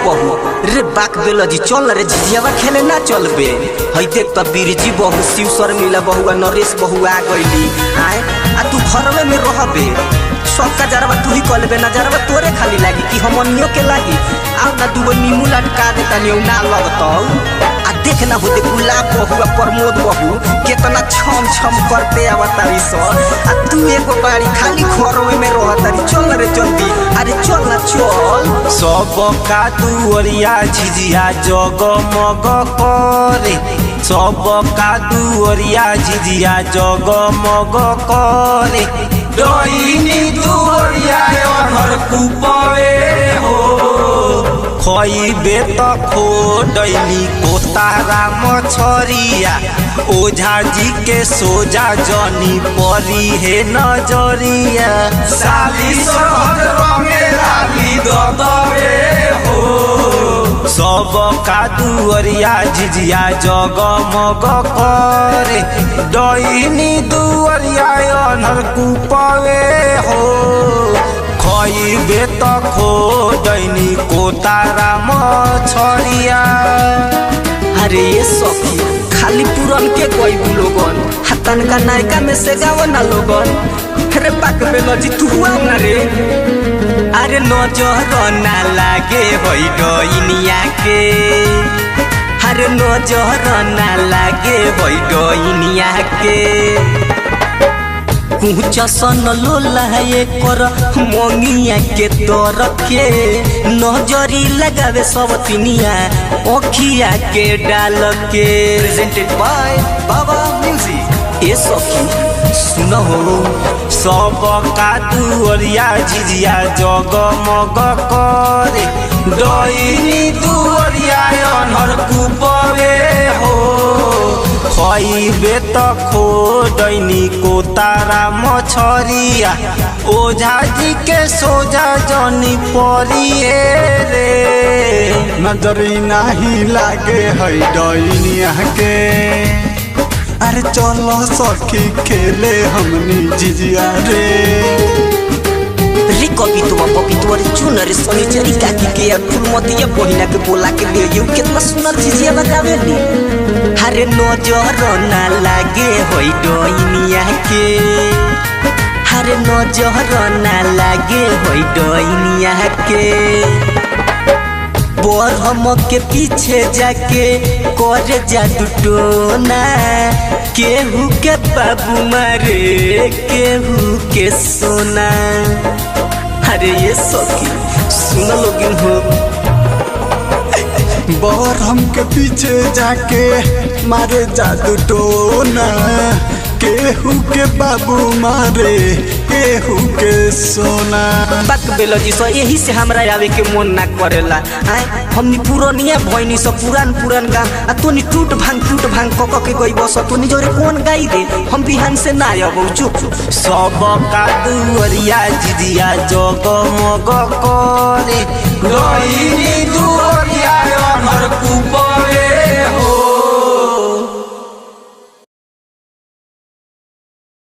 बहू रे बाक बेलजी चल रे झिझियावा खेले ना चलबे। हई देख त बीरजी बहू शिव शर्मिला बहू नरेश बहू आ गइली आए आ तू घरवे में रहबे। सबका जरवा तू ही कलबे ना जरवा तोरे खाली लागी कि हमनियो के लागी। आ ना दूगो नीमू लटका देता नियो ना लगतौ। आ देख ना होते गुलाब बहू प्रमोद बहू कितना छम छम करते आवतारी सो। आ तू एगो बाड़ी खाली घरवे में रहतारी चल रे जल्दी अरे चल ना चल। सबका दुअरिया झिझिया जगमग करे सबका दुअरिया झिझिया जगमग करे। डईनी दुअरिया अनहर कुपवे हो खइबे त खो डईनी कोतारा मछरिया। ओझा जी के सोजा जनी परी हे नजरिया। साली सरहद रंगे लाली ददवे हो सबका दुअरिया झिझिया जगमग करे। डईनी दुअरिया अनहर कुपवे हो खइबे त खो डईनी कोतारा मछरिया। अरे ये सखी खाली पुरन के कोई लोगन हतन का नायका में से गाव ना लोगन। अरे बाक बेलजी तू हुआ ना रे। अरे नजर ना लागे होई डईनिया के। अरे नजर ना लागे होई डईनिया के। कुछ सन लोला ये कर मोंगिया के तोर के नजरी लगावे सब तिनिया ओखिया के डाल के। प्रेजेंटेड बाय बाबा म्यूजिक। ए सखी सुन हो सबका दुअरिया झिझिया जगमग करे। डईनी दुअरिया अनहर कुपवे हो खइबे त खो डईनी कोतारा मछरिया। ओझा जी के सोजा जनी परिए रे नजरी नाही लागे हई डईनिया के। अरे चलो सखी खेले हमनी झिझिया रे। रे कवितवा पपितवा रे चुनर सनिचरी काकी के फुलमतिया बहिना के बोला के ले यू कितना सुंदर झिझिया लगावेली। अरे नजर ना लागे होई डईनिया के। अरे नजर ना लागे होई डईनिया के। बरहम के पीछे जाके कर जादू टोना केहू के बाबू मारे केहू के सोना। अरे ये सखी सुन लोगिन हो बरहम के पीछे जाके मारे जादू टोना केहू के बाबू मारे केहू के सोना। बाक बेलजी सो यही से हमरा आवे के मन ना करेला। हमनी पुरानिया भइनी सब पुरान पुरान गान आ तोनी टूट भांग कक के गई बस तोनी जोरे कौन गाई दे हम बिहान से ना आबो चुप। सबका दुअरिया झिझिया जगमग करे। डईनी दुअरिया अनहर कुपवे